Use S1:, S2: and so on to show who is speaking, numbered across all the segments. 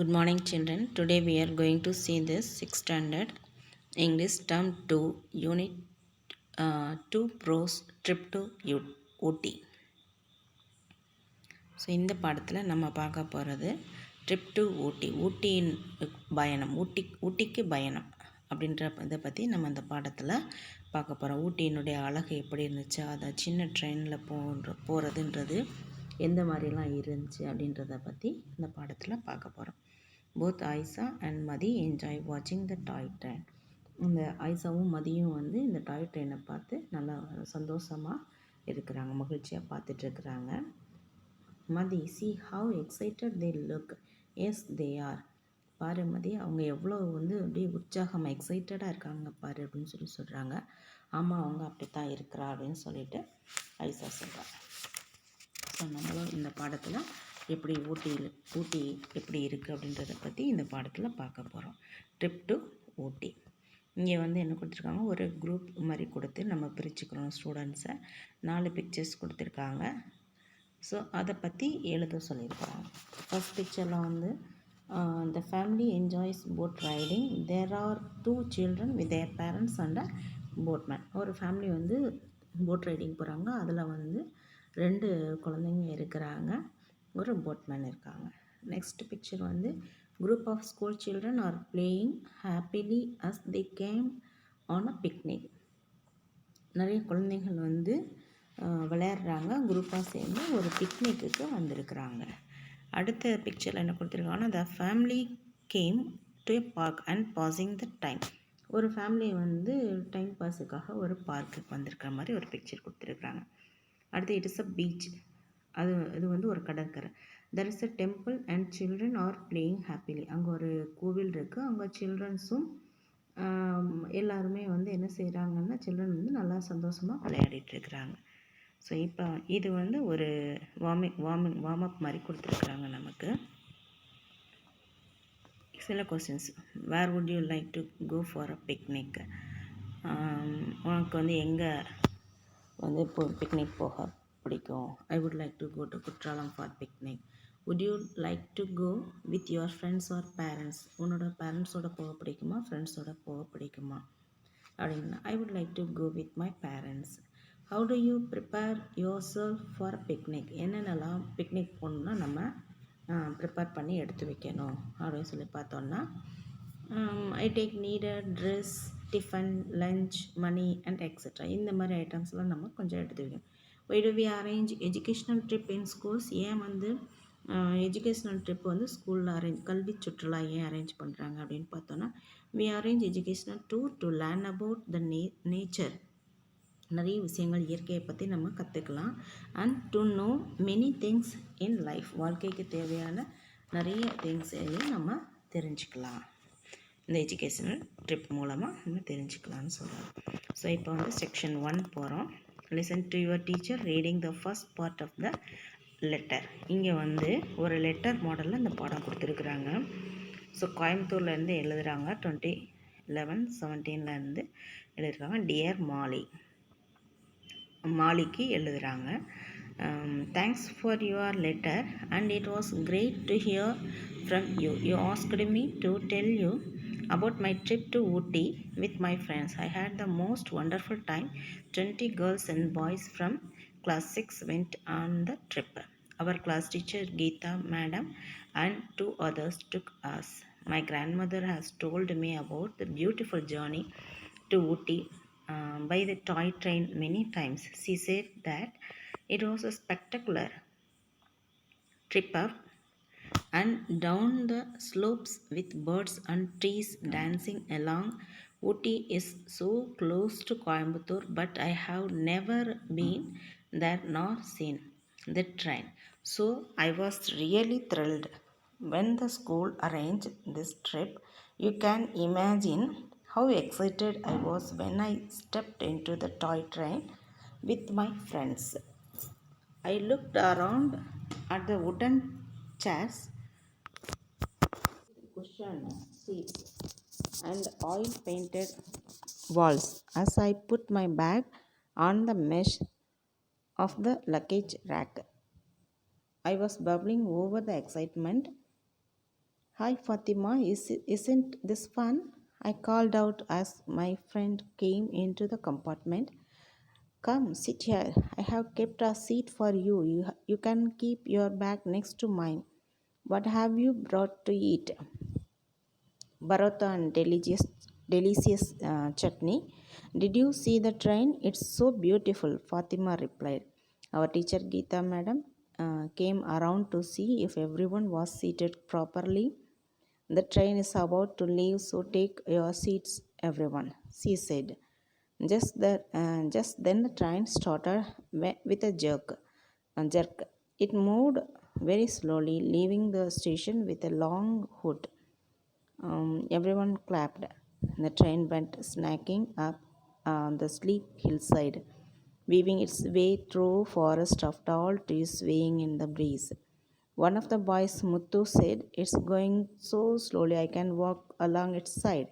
S1: Good morning, children. Today we are going to see this 6th standard English term 2 unit 2 pros trip to Ooty. So இந்த பாடத்தில் நம்ம பார்க்க போகிறது trip to ஊட்டி, ஊட்டியின் பயணம், ஊட்டிக்கு பயணம் அப்படின்ற இதை பற்றி நம்ம இந்த பாடத்தில் பார்க்க போகிறோம். ஊட்டியினுடைய அழகு எப்படி இருந்துச்சு, அதை சின்ன ட்ரெயினில் போகிறதுன்றது எந்த மாதிரிலாம் இருந்துச்சு அப்படின்றத பற்றி இந்த பாடத்தில் பார்க்க போகிறோம். Both Ayesha and Mathi enjoy வாட்சிங் த டாய் ட்ரெயின். இந்த ஆயிஷாவும் மதியும் வந்து இந்த டாய் ட்ரெயினை பார்த்து நல்லா சந்தோஷமாக இருக்கிறாங்க, மகிழ்ச்சியாக பார்த்துட்ருக்குறாங்க. Mathi, see how excited they look. Yes they are. பாரு மதி, அவங்க எவ்வளோ வந்து அப்படியே உற்சாகமாக எக்ஸைட்டடாக இருக்காங்க பாரு அப்படின்னு சொல்கிறாங்க. ஆமாம், அவங்க அப்படி தான் இருக்கிறா அப்படின்னு சொல்லிட்டு ஆயிஷா சொல்கிறாங்க. ஸோ நம்மளும் இந்த பாடத்தில் எப்படி ஊட்டி எப்படி இருக்குது அப்படின்றத பற்றி இந்த பாடத்தில் பார்க்க போகிறோம். ட்ரிப் டு ஊட்டி. இங்கே வந்து என்ன கொடுத்துருக்காங்க, ஒரு குரூப் மாதிரி கொடுத்து நம்ம பிரிச்சுக்கிறோம் ஸ்டூடெண்ட்ஸை. 4 பிக்சர்ஸ் கொடுத்துருக்காங்க. ஸோ அதை பற்றி எழுத சொல்லியிருக்கிறாங்க. ஃபஸ்ட் பிக்சரில் வந்து the family enjoys boat riding. There are 2 children with their parents and a boatman. ஒரு ஃபேமிலி வந்து போட் ரைடிங் போகிறாங்க. அதில் வந்து 2 குழந்தைங்க இருக்கிறாங்க, ஒரு போட்மேன் இருக்காங்க. நெக்ஸ்ட் பிக்சர் வந்து group of school children are playing happily as they came on a picnic. நிறைய குழந்தைகள் வந்து விளையாடுறாங்க, குரூப்பாக சேர்ந்து ஒரு பிக்னிக்கு வந்திருக்கிறாங்க. அடுத்த பிக்சரில் என்ன கொடுத்துருக்காங்கன்னா, the family came to a park and passing the time. ஒரு ஃபேமிலி வந்து டைம் பாஸுக்காக ஒரு பார்க்குக்கு வந்திருக்கிற மாதிரி ஒரு பிக்சர் கொடுத்துருக்குறாங்க. அடுத்து இட் இஸ் அ பீச். இது வந்து ஒரு கடற்கரை. There is a temple and children are playing happily. அங்கே ஒரு கோவில் இருக்குது, அங்கே சில்ட்ரன்ஸும் எல்லாருமே வந்து என்ன செய்கிறாங்கன்னா, சில்ட்ரன் வந்து நல்லா சந்தோஷமாக விளையாடிட்டுருக்குறாங்க. ஸோ இப்போ இது வந்து ஒரு வார்ம் அப் மாதிரி கொடுத்துருக்குறாங்க நமக்கு. சில questions. Where would you like to go for a picnic. உனக்கு வந்து எங்கே வந்து இப்போ பிக்னிக் போக பிடிக்கும்? I would like to go to Courtallam for picnic. Would you like to go with your friends or parents. உன்னோட பேரண்ட்ஸோட போக பிடிக்குமா, ஃப்ரெண்ட்ஸோட போக பிடிக்குமா அப்படின்னா, I would like to go with my parents. How do you prepare yourself for picnic. என்னென்னலாம் picnic போகணுன்னா நம்ம ப்ரிப்பேர் பண்ணி எடுத்து வைக்கணும் அப்படின்னு சொல்லி பார்த்தோன்னா, I take needed dress, tiffin, lunch, money and etcetera. இந்த மாதிரி ஐட்டம்ஸ்லாம் நம்ம கொஞ்சம் எடுத்து வைக்கணும். Why do we arrange educational trip in schools. ஏன் வந்து எஜுகேஷ்னல் ட்ரிப் வந்து ஸ்கூலில் கல்வி சுற்றுலா ஏன் அரேஞ்ச் பண்ணுறாங்க அப்படின்னு பார்த்தோன்னா, we arrange educational tour to learn about the nature. நிறைய விஷயங்கள் இயற்கையை பற்றி நம்ம கற்றுக்கலாம். And to know many things in life. வாழ்க்கைக்கு தேவையான நிறைய திங்ஸையும் நம்ம தெரிஞ்சுக்கலாம். இந்த எஜுகேஷனல் ட்ரிப் மூலமாக நம்ம தெரிஞ்சுக்கலான்னு சொல்கிறோம். ஸோ இப்போ வந்து செக்ஷன் 1 போகிறோம். Listen to your teacher reading the first part of the letter. இங்கே வந்து ஒரு லெட்டர் மாடலில் இந்த பாடம் கொடுத்துருக்குறாங்க. ஸோ கோயம்புத்தூர்லேருந்து எழுதுகிறாங்க. 2011-17 எழுதுகிறாங்க. டியர் மாலிக்கு எழுதுகிறாங்க. Thanks for your letter and it was great to hear from you. You asked me to tell you about my trip to Ooty with my friends. I had the most wonderful time. 20 girls and boys from class 6 went on the trip. Our class teacher Geeta madam and 2 others took us. My grandmother has told me about the beautiful journey to Ooty by the toy train many times. She said that it was a spectacular trip up and down the slopes with birds and trees dancing along. Ooty is so close to Coimbatore, but I have never been there nor seen the train. So I was really thrilled when the school arranged this trip. You can imagine how excited I was when I stepped into the toy train with my friends. I looked around at the wooden chairs, cushion seats and oil painted walls as I put my bag on the mesh of the luggage rack. I was bubbling over the excitement. Hi Fatima, isn't this fun? I called out as my friend came into the compartment. Come, sit here. I have kept a seat for you. You can keep your bag next to mine. What have you brought to eat? Barota and delicious chutney. Did you see the train? It's so beautiful, Fatima replied. Our teacher Geeta madam came around to see if everyone was seated properly. The train is about to leave, so take your seats, everyone, she said. Just then the train started with a jerk. It moved very slowly, leaving the station with a long hood. Everyone clapped. The train went snacking up the steep hillside, weaving its way through forest of tall trees swaying in the breeze. One of the boys, Muttu, said, "It's going so slowly I can walk along its side."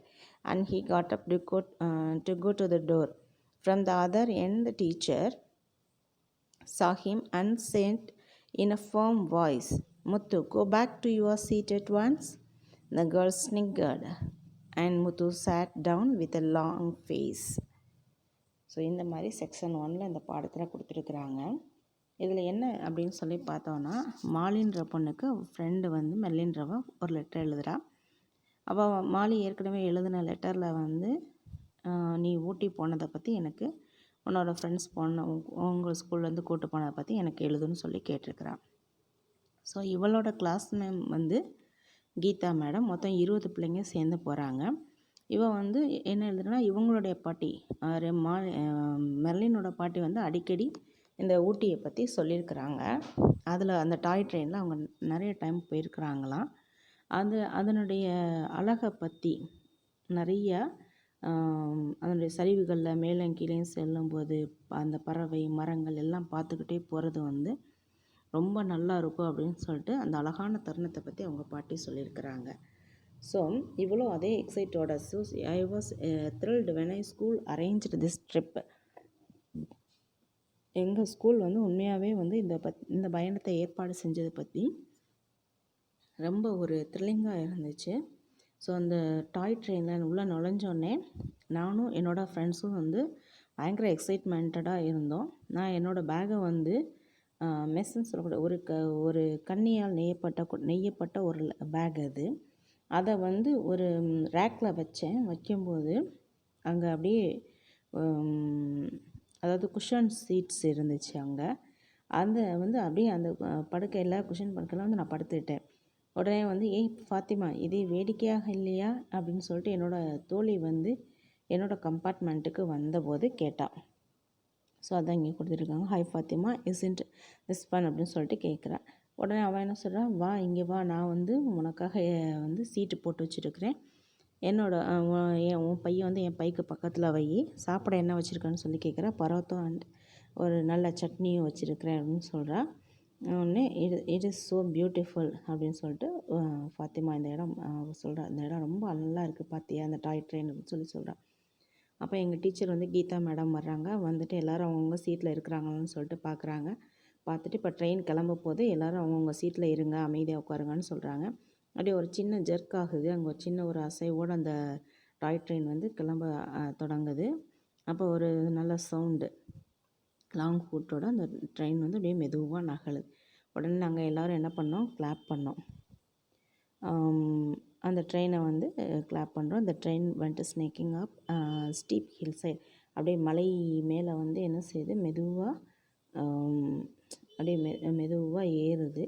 S1: And he got up to go to the door. From the other end, the teacher saw him and said in a firm voice, "Muttu, go back to your seat at once." The girl sniggered, and Muttu sat down with a long face. So இந்த மாதிரி section 1 இந்த பாடத்தில் கொடுத்துருக்குறாங்க. இதில் என்ன அப்படின்னு சொல்லி பார்த்தோன்னா, மாலின்ற பொண்ணுக்கு ஃப்ரெண்டு வந்து மெல்லின்றவ ஒரு லெட்டர் எழுதுகிறா. அவள் மாலி ஏற்கனவே எழுதின லெட்டரில் வந்து நீ ஊட்டி போனதை பற்றி எனக்கு உன்னோட ஃப்ரெண்ட்ஸ் உங்கள் ஸ்கூல்லேருந்து கூட்டு போனதை பற்றி எனக்கு எழுதுன்னு சொல்லி கேட்டிருக்கிறான். ஸோ இவளோட கிளாஸ் மேம் வந்து கீதா மேடம், மொத்தம் 20 பிள்ளைங்க சேர்ந்து போகிறாங்க. இவன் வந்து என்ன எழுதுனா, இவங்களுடைய பாட்டி மெர்லினோட பாட்டி வந்து அடிக்கடி இந்த ஊட்டியை பற்றி சொல்லியிருக்கிறாங்க. அதில் அந்த டாய் ட்ரெயினில் அவங்க நிறைய டைம் போயிருக்கிறாங்களாம். அதனுடைய அழகை பற்றி நிறையா அதனுடைய சரிவுகளில் மேலே கீழேயும் செல்லும்போது அந்த பறவை மரங்கள் எல்லாம் பார்த்துக்கிட்டே போகிறது வந்து ரொம்ப நல்லா இருக்கும் அப்படின்னு சொல்லிட்டு அந்த அழகான தருணத்தை பற்றி அவங்க பாட்டி சொல்லியிருக்கிறாங்க. ஸோ இவ்வளோ அதே எக்ஸைட்டோட I was thrilled when I school arranged this trip. எங்கள் ஸ்கூல் வந்து உண்மையாகவே வந்து இந்த பயணத்தை ஏற்பாடு செஞ்சதை பற்றி ரொம்ப ஒரு த்ரில்லிங்காக இருந்துச்சு. ஸோ அந்த டாய் ட்ரெயினில் உள்ளே நுழைஞ்சோடனே நானும் என்னோடய ஃப்ரெண்ட்ஸும் வந்து பயங்கர எக்ஸைட்மெண்ட்டடாக இருந்தோம். நான் என்னோடய பேக்கை வந்து மெஸ்ஸுன்னு சொல்லக்கூடிய ஒரு கன்னியால் நெய்யப்பட்ட ஒரு பேக் அது. அதை வந்து ஒரு ரேக்கில் வைக்கும்போது அங்கே அப்படியே அதாவது குஷன் சீட்ஸ் இருந்துச்சு அங்கே. அந்த வந்து அப்படியே அந்த படுக்கையில் குஷன் படுக்கையில் வந்து நான் படுத்துக்கிட்டேன். உடனே வந்து ஃபாத்திமா, இது வேடிக்கையாக இல்லையா அப்படின்னு சொல்லிட்டு என்னோடய தோழி வந்து என்னோடய கம்பார்ட்மெண்ட்டுக்கு வந்தபோது கேட்டாள். ஸோ அதான் இங்கே கொடுத்துருக்காங்க. Hi Fatima, isn't this fun அப்படின்னு சொல்லிட்டு கேட்குறேன். உடனே அவன் என்ன சொல்கிறான், வா இங்கே வா, நான் வந்து உனக்காக வந்து சீட்டு போட்டு வச்சுருக்கிறேன். உன் பையன் வந்து என் பைக்கு பக்கத்தில் வை. சாப்பிட என்ன வச்சுருக்கேன்னு சொல்லி கேட்குறேன். பரோட்டா அண்ட் ஒரு நல்ல சட்னியும் வச்சுருக்கிறேன் அப்படின்னு சொல்கிறா. உடனே இட் இஸ் ஸோ பியூட்டிஃபுல் அப்படின்னு சொல்லிட்டு ஃபாத்திமா இந்த இடம் சொல்கிறா. இந்த இடம் ரொம்ப நல்லா இருக்குது பார்த்தியா அந்த டாய் ட்ரெயின் அப்படின்னு சொல்கிறா. அப்போ எங்கள் டீச்சர் வந்து கீதா மேடம் வர்றாங்க. வந்துட்டு எல்லோரும் அவங்கவுங்க சீட்டில் இருக்கிறாங்களான்னு சொல்லிட்டு பார்க்குறாங்க. பார்த்துட்டு இப்போ ட்ரெயின் கிளம்ப போது எல்லோரும் அவங்கவுங்க சீட்டில் இருங்க, அமைதியாக உட்காருங்கன்னு சொல்கிறாங்க. அப்படியே ஒரு சின்ன ஜெர்க் ஆகுது. அங்கே ஒரு சின்ன ஒரு அசைவோடு அந்த டாய் ட்ரெயின் வந்து கிளம்ப தொடங்குது. அப்போ ஒரு நல்ல சவுண்டு, லாங் ஹூட்டோட அந்த ட்ரெயின் வந்து அப்படியே மெதுவாக நகலுது. உடனே நாங்கள் எல்லோரும் என்ன பண்ணோம், கிளாப் பண்ணோம். அந்த ட்ரெயினை வந்து கிளாப் பண்ணுறோம். அந்த ட்ரெயின் வந்துட்டு ஸ்னேக்கிங் அப் ஸ்டீப் ஹில் சைட், அப்படியே மலை மேலே வந்து என்ன செய்யுது, மெதுவாக அப்படியே மெதுவாக ஏறுது.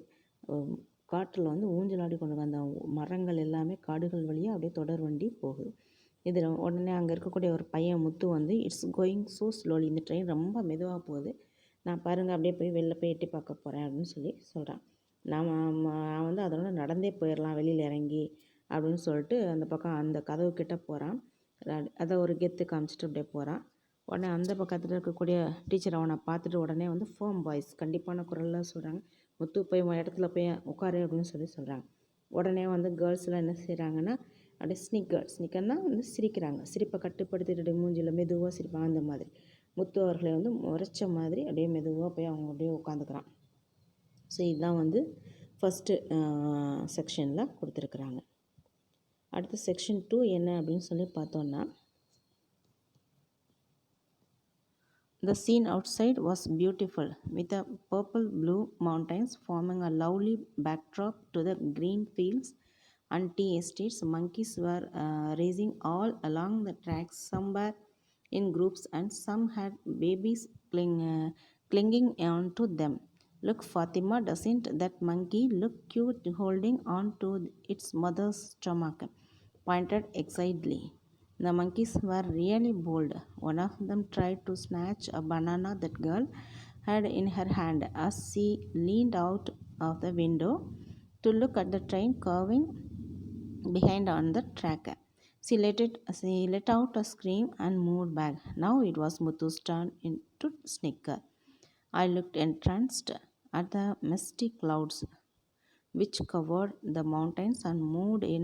S1: காற்றில் வந்து ஊஞ்சலாடி கொண்டு அந்த மரங்கள் எல்லாமே காடுகள் வழியாக அப்படியே தொடர் வண்டி போகுது. இதில் உடனே அங்கே இருக்கக்கூடிய ஒரு பையன் முத்து வந்து, இட்ஸ் கோயிங் ஸோ ஸ்லோலி, இந்த ட்ரெயின் ரொம்ப மெதுவாக போகுது, நான் பாருங்கள் அப்படியே போய் வெளில போய் எட்டி பார்க்க போகிறேன் அப்படின்னு சொல்லி சொல்கிறான். நான் வந்து அதோட நடந்தே போயிடலாம் வெளியில் இறங்கி அப்படின்னு சொல்லிட்டு அந்த பக்கம் அந்த கதவு கிட்டே போகிறான். அதை ஒரு கெத்து காமிச்சிட்டு அப்படியே போகிறான். உடனே அந்த பக்கத்தில் இருக்கக்கூடிய டீச்சர் அவனை பார்த்துட்டு உடனே வந்து ஃபோம் வாய்ஸ், கண்டிப்பான குரலில் சொல்கிறாங்க, முத்து போய் இடத்துல போய் உட்காரு அப்படின்னு சொல்கிறாங்க. உடனே வந்து கேர்ள்ஸ்லாம் என்ன செய்கிறாங்கன்னா அப்படியே ஸ்னிக்கர்னா வந்து சிரிக்கிறாங்க. சிரிப்பை கட்டுப்படுத்திட்டு மூஞ்சியில் மெதுவாக சிரிப்பாங்க. அந்த மாதிரி முத்து அவர்களை வந்து முறைச்ச மாதிரி அப்படியே மெதுவாக போய் அவங்க அப்படியே உட்காந்துக்கிறான். ஸோ இதுதான் வந்து ஃபஸ்ட்டு செக்ஷனில் கொடுத்துருக்குறாங்க. அடுத்து செக்ஷன் 2 என்ன அப்படின்னு சொல்லி பார்த்தோன்னா, the scene outside was beautiful, with the purple-blue mountains forming a lovely backdrop to the green fields and tea estates. Monkeys were racing all along the tracks, some were in groups, and some had babies clinging on to them. Look, Fatima, doesn't that monkey look cute holding on to its mother's stomach? Pointed excitedly. The monkeys were really bold. One of them tried to snatch a banana that girl had in her hand as she leaned out of the window to look at the train curving behind on the track. She let out a scream and moved back. Now it was Muthu's turn to snicker. I looked entranced at the misty clouds which covered the mountains and moved in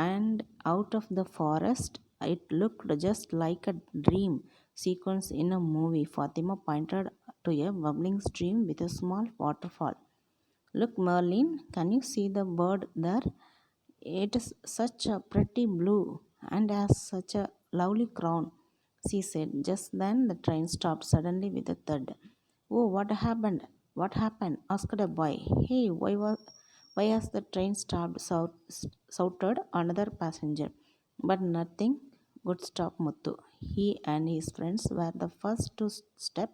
S1: and out of the forest. It looked just like a dream sequence in a movie. Fatima pointed to a bubbling stream with a small waterfall. Look, Merlin, can you see the bird there? It is such a pretty blue and has such a lovely crown, she said. Just then the train stopped suddenly with a thud. Oh, what happened? What happened? Asked a boy. Hey, why has the train stopped? Shouted another passenger. But nothing would stop Muthu. He and his friends were the first to step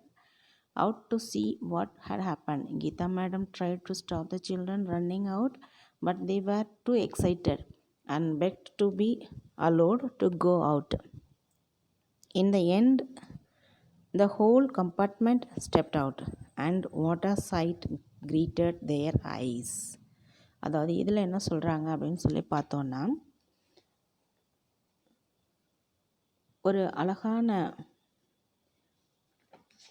S1: out to see what had happened. Geeta madam tried to stop the children running out, but they were too excited and begged to be allowed to go out. In the end, the whole compartment stepped out, and what a sight greeted their eyes. அதாவது இதில் என்ன சொல்கிறாங்க அப்படின்னு சொல்லி பார்த்தோன்னா, ஒரு அழகான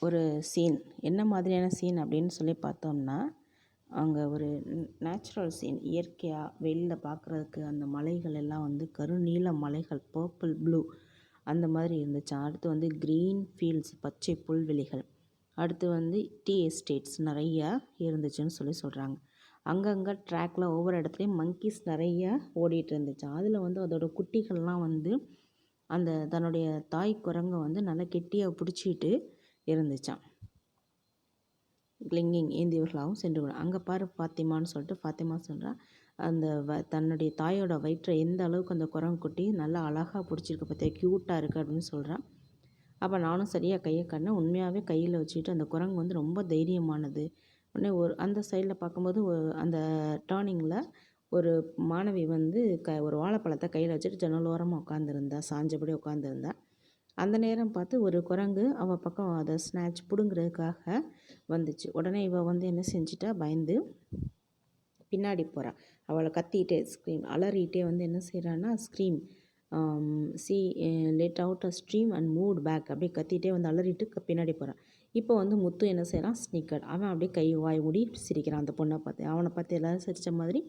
S1: ஒரு சீன், என்ன மாதிரியான சீன் அப்படின்னு சொல்லி பார்த்தோம்னா, அங்கே ஒரு நேச்சுரல் சீன், இயற்கையாக வெளியில் பார்க்குறதுக்கு அந்த மலைகள் எல்லாம் வந்து கருநீல மலைகள், பர்பிள் ப்ளூ அந்த மாதிரி இருந்துச்சு. அடுத்து வந்து க்ரீன் ஃபீல்ட்ஸ், பச்சை புல்வெளிகள். அடுத்து வந்து டீ எஸ்டேட்ஸ் நிறையா இருந்துச்சுன்னு சொல்லி சொல்கிறாங்க. அங்கங்கே ட்ராக்கில் ஒவ்வொரு இடத்துலையும் மங்கீஸ் நிறையா ஓடிட்டு இருந்துச்சு. அதில் வந்து அதோட குட்டிகள்லாம் வந்து அந்த தன்னுடைய தாய் குரங்கை வந்து நல்லா கெட்டியாக பிடிச்சிட்டு இருந்துச்சான். கிளிங்கிங் ஏந்தியவர்களாகவும் சென்று அங்கே பாரு ஃபாத்திமான்னு சொல்லிட்டு ஃபாத்திமா சொல்கிறா, அந்த தன்னுடைய தாயோட வயிற்றை எந்த அளவுக்கு அந்த குரங்கு குட்டி நல்லா அழகாக பிடிச்சிருக்கு பார்த்தியா, க்யூட்டாக இருக்குது அப்படின்னு சொல்கிறான். அப்போ நானும் சரியாக கையை காட்டினேன். உண்மையாகவே கையில் வச்சுக்கிட்டு அந்த குரங்கு வந்து ரொம்ப தைரியமானது. உடனே ஒரு அந்த சைடில் பார்க்கும்போது அந்த டேர்னிங்கில் ஒரு மாணவி வந்து ஒரு வாழைப்பழத்தை கையில் வச்சுட்டு ஜன்னலோரமாக உட்காந்துருந்தா, சாஞ்சபடி உட்காந்துருந்தா. அந்த நேரம் பார்த்து ஒரு குரங்கு அவள் பக்கம் அதை ஸ்நாட்ச் பிடுங்கிறதுக்காக வந்துச்சு. உடனே இவள் வந்து என்ன செஞ்சிட்டா, பயந்து பின்னாடி போகிறாள். அவளை கத்திக்கிட்டே அலறிகிட்டே வந்து என்ன செய்கிறான்னா, scream she let out a stream and moved back அப்படியே கத்திகிட்டே வந்து அலறிட்டு பின்னாடி போகிறான். இப்போ வந்து முத்து என்ன செய்கிறான், ஸ்னிக்கர். அவன் அப்படியே கை வாய் மூடி சிரிக்கிறான் அந்த பொண்ணை பார்த்து. அவனை பார்த்து எல்லோரும் சிரித்த மாதிரி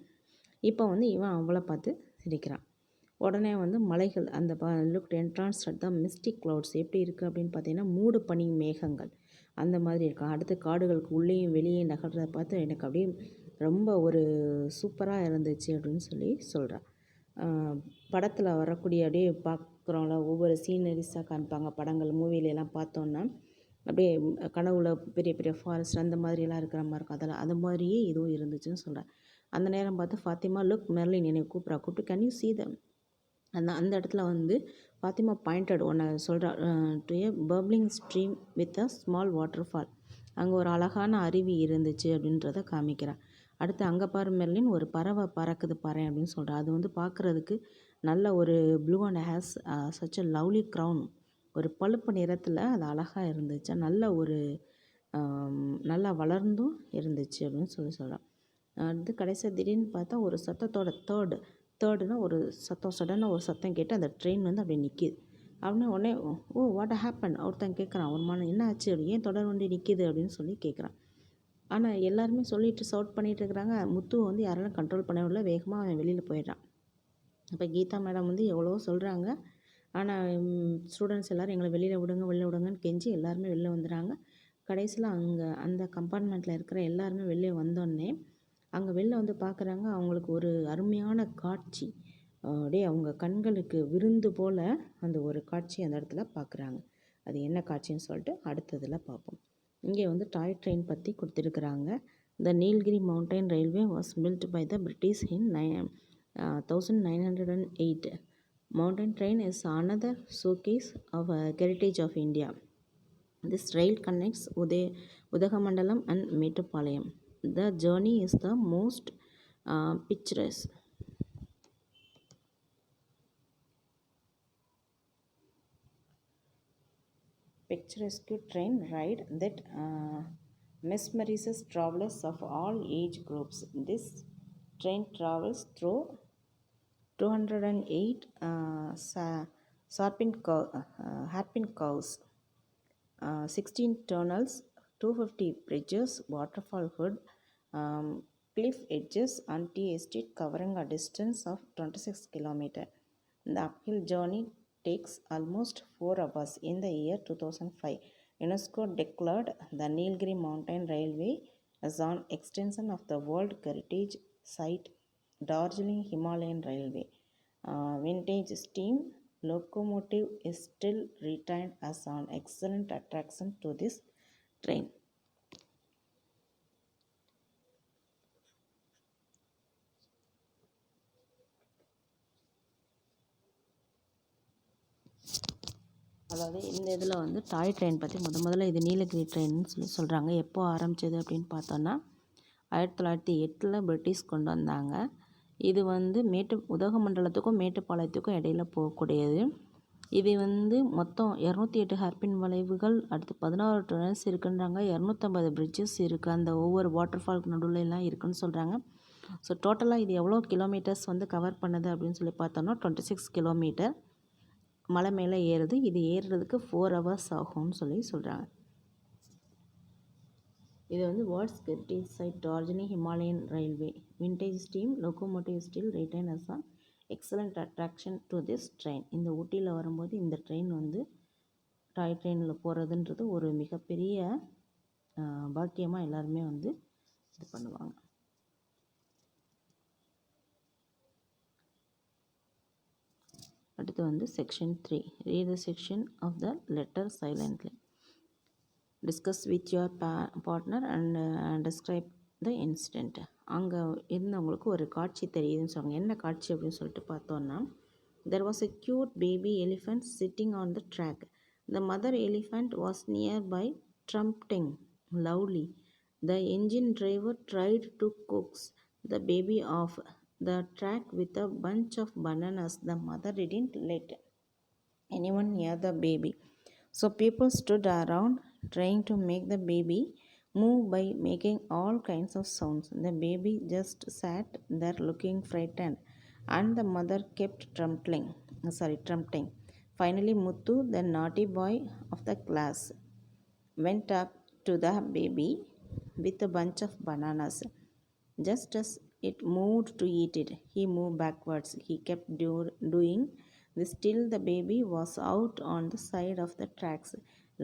S1: இப்போ வந்து இவன் அவளை பார்த்து சிரிக்கிறான். உடனே வந்து மலைகள் அந்த looked entrance at the mystic clouds எப்படி இருக்குது அப்படின்னு பார்த்தீங்கன்னா, மூடு பனி மேகங்கள் அந்த மாதிரி இருக்கும். அடுத்து காடுகளுக்கு உள்ளேயும் வெளியே நகர்றத பார்த்து எனக்கு அப்படியே ரொம்ப ஒரு சூப்பராக இருந்துச்சு அப்படின்னு சொல்லி சொல்கிறான். படத்தில் வரக்கூடிய அப்படியே பார்க்குறோம்ல, ஒவ்வொரு சீனரிஸாக காமிப்பாங்க படங்கள் மூவிலெலாம் பார்த்தோன்னா, அப்படியே கனவுல பெரிய பெரிய ஃபாரஸ்ட் அந்த மாதிரியெல்லாம் இருக்கிற மாதிரி இருக்கும். அதெல்லாம் அது மாதிரியே இதுவும் இருந்துச்சுன்னு சொல்கிறேன். அந்த நேரம் பார்த்து ஃபாத்திமா, லுக் மெர்லின் என்னை கூப்பிட்டு கேன் யூ see them? அந்த இடத்துல வந்து ஃபாத்திமா பாயிண்டட் ஒன்று சொல்கிறா, to A bubbling stream with a small water fall. அங்கே ஒரு அழகான அருவி இருந்துச்சு அப்படின்றத காமிக்கிறான். அடுத்து அங்கே பாரு மெர்லின், ஒரு பறவை பறக்குது பாரு அப்படின்னு சொல்கிறா. அது வந்து பார்க்குறதுக்கு நல்ல ஒரு blue and has such a lovely crown, ஒரு பழுப்பு நிறத்தில் அது அழகாக இருந்துச்சு, நல்ல ஒரு நல்லா வளர்ந்தும் இருந்துச்சு அப்படின்னு சொல்கிறான். அடுத்து கடைசியாக திடீர்னு பார்த்தா ஒரு சத்தத்தோட தேர்டுனா ஒரு சத்தம், சடனாக ஒரு சத்தம் கேட்டு அந்த ட்ரெயின் வந்து அப்படியே நிற்கிது. அப்படின்னா உடனே ஓ வாட் ஹேப்பன் ஒருத்தன் கேட்குறான். ஒரு என்ன ஆச்சு, ஏன் தொடர் வண்டி நிற்கிது அப்படின்னு சொல்லி கேட்குறான். ஆனால் எல்லாருமே சொல்லிட்டு சவுட் பண்ணிகிட்டு இருக்கிறாங்க. முத்துவை வந்து யாராலும் கண்ட்ரோல் பண்ணவில்லை, வேகமாக அவன் வெளியில் போயிடுறான். அப்போ கீதா மேடம் வந்து எவ்வளவோ சொல்கிறாங்க. ஆனால் ஸ்டூடெண்ட்ஸ் எல்லோரும் எங்களை வெளியில் விடுங்கன்னு கெஞ்சி எல்லாருமே வெளில வந்துடுறாங்க. கடைசியில் அங்கே அந்த கம்பார்ட்மெண்ட்டில் இருக்கிற எல்லாருமே வெளியே வந்தோடனே அங்கே வெளில வந்து பார்க்குறாங்க. அவங்களுக்கு ஒரு அருமையான காட்சி. அப்படியே அவங்க கண்களுக்கு விருந்து போல் அந்த ஒரு காட்சி அந்த இடத்துல பார்க்குறாங்க. அது என்ன காட்சின்னு சொல்லிட்டு அடுத்ததில் பார்ப்போம். இங்கே வந்து டாய் ட்ரெயின் பற்றி கொடுத்துருக்குறாங்க. The Nilgiri mountain railway was built by the British in 1908. Mountain train is another showcase of heritage of India. This rail connects Udagamandalam and Mettupalayam. The journey is the most picturesque. Picturesque train ride that mesmerizes travelers of all age groups. This train travels through 208 hairpin curves, 16 tunnels, 250 bridges, waterfall hood, cliff edges, and tea estate covering a distance of 26 km. The uphill journey takes almost 4 hours. In the year 2005, UNESCO declared the Nilgiri Mountain Railway as an extension of the World Heritage Site Darjeeling Himalayan Railway. Vintage steam locomotive is still retained as an excellent attraction to this train. அதாவது இந்த இதில் வந்து டாய் train பற்றி முதல்ல இது நீலகிரி ட்ரெயின்னு சொல்கிறாங்க. எப்போ ஆரம்பித்தது அப்படின்னு பார்த்தோன்னா 1908 பிரிட்டிஷ் கொண்டு வந்தாங்க. இது வந்து உதகமண்டலத்துக்கும் மேட்டுப்பாளையத்துக்கும் இடையில் போகக்கூடியது. இது வந்து மொத்தம் 208 ஹேர்பின் வளைவுகள், அடுத்து 16 டனல்ஸ் இருக்குன்றாங்க, 250 பிரிட்ஜஸ் இருக்குது, அந்த ஒவ்வொரு வாட்டர் ஃபால்க்கு நடுவில் எல்லாம் இருக்குதுன்னு சொல்கிறாங்க. ஸோ டோட்டலாக இது எவ்வளோ கிலோமீட்டர்ஸ் வந்து கவர் பண்ணுது அப்படின்னு சொல்லி பார்த்தோன்னா 26 கிலோமீட்டர் மலை மேலே ஏறுது. இது ஏறுறதுக்கு 4 ஹவர்ஸ் ஆகும்னு சொல்கிறாங்க. இது வந்து world's heritage site Darjeeling Himalayan railway. Vintage steam locomotive still retain as an excellent attraction to this train. இந்த ஊட்டியில் வரும்போது இந்த ட்ரெயின் வந்து டாய் ட்ரெயினில் போகிறதுன்றது ஒரு மிகப்பெரிய பாக்கியமாக எல்லாருமே வந்து இது பண்ணுவாங்க. அடுத்து வந்து section 3. Read the section of the letter silently. Discuss with your partner and describe the incident. அங்கே இருந்தவங்களுக்கு ஒரு காட்சி தெரியுதுன்னு சொல்லுவாங்க. என்ன காட்சி அப்படின்னு சொல்லிட்டு பார்த்தோன்னா, there was a cute baby elephant sitting on the track. The mother elephant was nearby trumpeting loudly. The engine driver tried to coax the baby off the track with a bunch of bananas. The mother didn't let anyone near the baby. So people stood around trying to make the baby move by making all kinds of sounds. The baby just sat there looking frightened, and the mother kept trumpeting. Finally, Muthu, the naughty boy of the class, went up to the baby with a bunch of bananas. Just as it moved to eat it, he moved backwards. He kept doing this till the baby was out on the side of the tracks.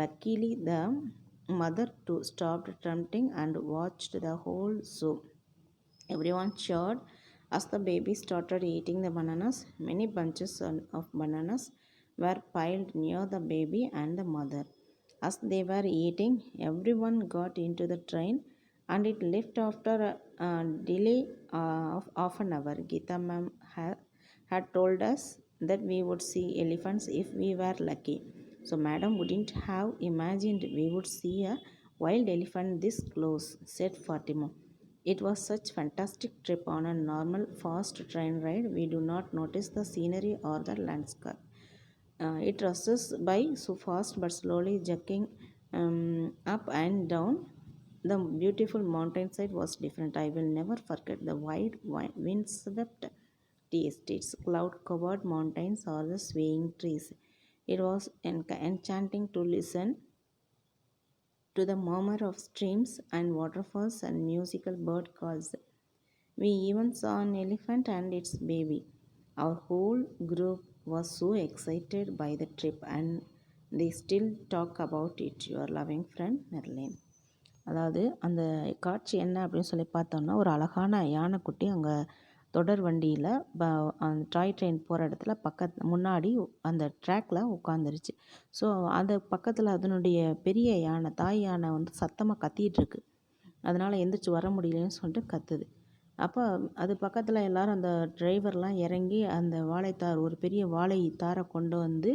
S1: Luckily, the mother too stopped trumpeting and watched the whole show. Everyone cheered as the baby started eating the bananas. Many bunches of bananas were piled near the baby and the mother. As they were eating, everyone got into the train and it left after a delay of half an hour. Geeta ma'am had told us that we would see elephants if we were lucky. So madam wouldn't have imagined we would see a wild elephant this close, said Fatima. It was such fantastic trip. On a normal fast train ride, we do not notice the scenery or the landscape. It rushes by so fast but slowly, jerking up and down. The beautiful mountainside was different. I will never forget the wide windswept tea estates, cloud-covered mountains, or the swaying trees. It was enchanting to listen to the murmur of streams and waterfalls and musical bird calls. We even saw an elephant and its baby. Our whole group was so excited by the trip and they still talk about it. Your loving friend, Merlin. அதாவது அந்த காட்சி என்ன அப்படின்னு சொல்லி பார்த்தோம்னா, ஒரு அழகான யானைக்குட்டி அங்கே தொடர் வண்டியில் அந்த டாய் ட்ரெயின் போகிற இடத்துல முன்னாடி அந்த ட்ராக்கில் உட்காந்துருச்சு. ஸோ அது பக்கத்தில் அதனுடைய பெரிய யானை, தாய் யானை வந்து சத்தமாக கத்திகிட்ருக்கு. அதனால் எந்திரிச்சு வர முடியலன்னு சொல்லிட்டு கத்துது. அப்போ அது பக்கத்தில் எல்லோரும் அந்த டிரைவர்லாம் இறங்கி அந்த வாழைத்தார், ஒரு பெரிய வாழை தாரை கொண்டு வந்து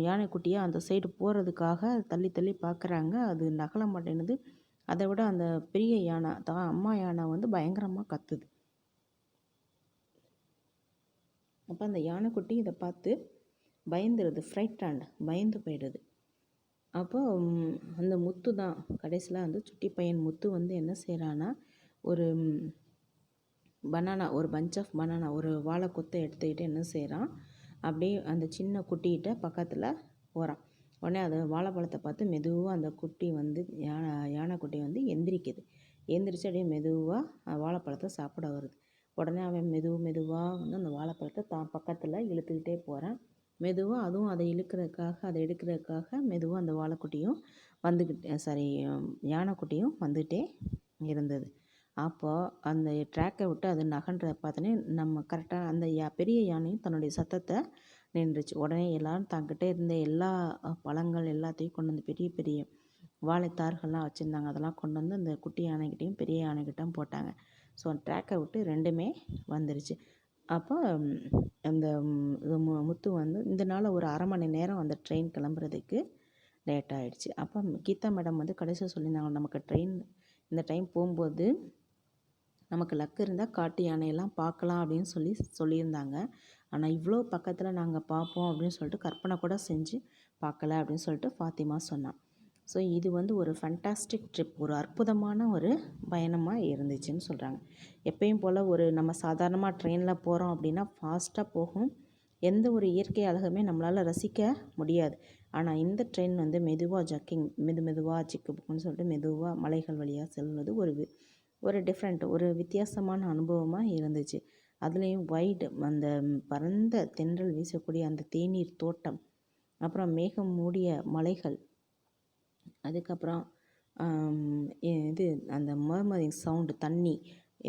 S1: யானைக்குட்டியை அந்த சைடு போகிறதுக்காக தள்ளி தள்ளி பார்க்குறாங்க. அது நகல மாட்டேன்னுது. அதை விட அந்த பெரிய யானை, அம்மா யானை வந்து பயங்கரமாக கத்துது. அப்போ அந்த யானைக்குட்டி இதை பார்த்து பயந்துடுது, ஃப்ரைட்டண்ட், பயந்து போயிடுது. அப்போ அந்த முத்து தான் கடைசியில் வந்து சுட்டி பையன் முத்து வந்து என்ன செய்கிறான்னா, ஒரு பனானா, ஒரு பஞ்ச் ஆஃப் பனானா, ஒரு வாழை கொத்தை எடுத்துக்கிட்டு என்ன செய்கிறான், அப்படியே அந்த சின்ன குட்டிகிட்ட பக்கத்தில் போகிறான். உடனே அது வாழைப்பழத்தை பார்த்து மெதுவாக அந்த குட்டி வந்து யானைக்குட்டி வந்து எந்திரிக்குது. எந்திரிச்சு அப்படியே மெதுவாக வாழைப்பழத்தை சாப்பிட வருது. உடனே அவன் மெதுவாக வந்து அந்த வாழைப்பழத்தை தான் பக்கத்தில் இழுத்துக்கிட்டே போகிறான். மெதுவாக அதுவும் அதை இழுக்கிறதுக்காக, அதை எடுக்கிறதுக்காக மெதுவாக அந்த வாழைக்குட்டியும் யானைக்குட்டியும் வந்துகிட்டே இருந்தது. அப்போது அந்த ட்ராக்கை விட்டு அது நகன்றதை பார்த்தோன்னே நம்ம கரெக்டாக அந்த பெரிய யானையும் தன்னுடைய சத்தத்தை நின்றுச்சு. உடனே எல்லோரும் தங்கிட்ட இருந்த எல்லா பழங்கள் எல்லாத்தையும் கொண்டு வந்து பெரிய பெரிய வாழைத்தார்கள்லாம் வச்சுருந்தாங்க. அதெல்லாம் கொண்டு வந்து அந்த குட்டி யானைக்கிட்டையும் பெரிய யானைக்கிட்டையும் போட்டாங்க. ஸோ ட்ராக்கை விட்டு ரெண்டுமே வந்துருச்சு. அப்போ அந்த முத்து வந்து இதனால் ஒரு 1/2 மணி நேரம் அந்த ட்ரெயின் கிளம்புறதுக்கு லேட் ஆகிடுச்சு. அப்போ கீதா மேடம் வந்து கடைசியாக சொல்லியிருந்தாங்க, நமக்கு ட்ரெயின் இந்த டைம் போகும்போது நமக்கு லக்கு இருந்தால் காட்டு யானையெல்லாம் பார்க்கலாம் அப்படின்னு சொல்லியிருந்தாங்க. ஆனால் இவ்வளோ பக்கத்தில் நாங்கள் பார்ப்போம் அப்படின்னு சொல்லிட்டு கற்பனை கூட செஞ்சு பார்க்கல அப்படின்னு சொல்லிட்டு ஃபாத்திமா சொன்னான். ஸோ இது வந்து ஒரு ஃபண்டாஸ்டிக் ட்ரிப், ஒரு அற்புதமான ஒரு பயணமாக இருந்துச்சுன்னு சொல்கிறாங்க. எப்பயும் போல் நம்ம சாதாரணமாக ட்ரெயினில் போகிறோம் அப்படின்னா ஃபாஸ்ட்டாக போகும், எந்த ஒரு இயற்கை அழகுமே நம்மளால் ரசிக்க முடியாது. ஆனால் இந்த ட்ரெயின் வந்து மெதுவாக ஜக்கிங், மெதுவாக சிக்கு புக்குன்னு சொல்லிட்டு மெதுவாக மலைகள் வழியாக செல்வது ஒரு டிஃப்ரெண்ட், ஒரு வித்தியாசமான அனுபவமாக இருந்துச்சு. அதுலேயும் வைடு, அந்த பரந்த தென்றல் வீசக்கூடிய அந்த தேநீர் தோட்டம், அப்புறம் மேகம் மூடிய மலைகள், அதுக்கப்புறம் இது அந்த மர்மரிங் சவுண்டு, தண்ணி,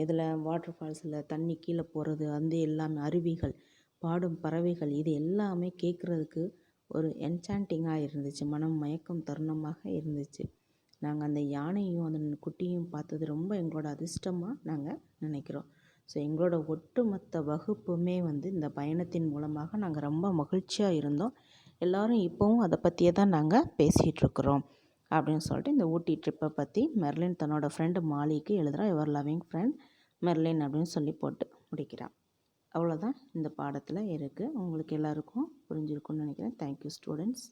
S1: இதில் வாட்டர் ஃபால்ஸில் தண்ணி கீழே போகிறது, அந்த எல்லாமே அருவிகள், பாடும் பறவைகள், இது எல்லாமே கேட்குறதுக்கு ஒரு என்சாண்டிங்காக இருந்துச்சு, மனம் மயக்கம் தருணமாக இருந்துச்சு. நாங்கள் அந்த யானையும் அந்த குட்டியும் பார்த்தது ரொம்ப எங்களோட அதிர்ஷ்டமாக நாங்கள் நினைக்கிறோம். ஸோ எங்களோட ஒட்டுமொத்த வகுப்புமே வந்து இந்த பயணத்தின் மூலமாக நாங்கள் ரொம்ப மகிழ்ச்சியாக இருந்தோம். எல்லோரும் இப்போவும் அதை பற்றியே தான் நாங்கள் பேசிகிட்ருக்குறோம் அப்படின்னு சொல்லிட்டு இந்த ஊட்டி ட்ரிப்பை பற்றி மெர்லின் தன்னோட ஃப்ரெண்டு மாலிக்கு எழுதுகிறா. யுவர் லவ்விங் ஃப்ரெண்ட் மெர்லின் அப்படின்னு சொல்லி போட்டு முடிக்கிறான். அவ்வளோதான் இந்த பாடத்தில் இருக்குது. உங்களுக்கு எல்லாருக்கும் புரிஞ்சிருக்கும்னு நினைக்கிறேன். Thank you students.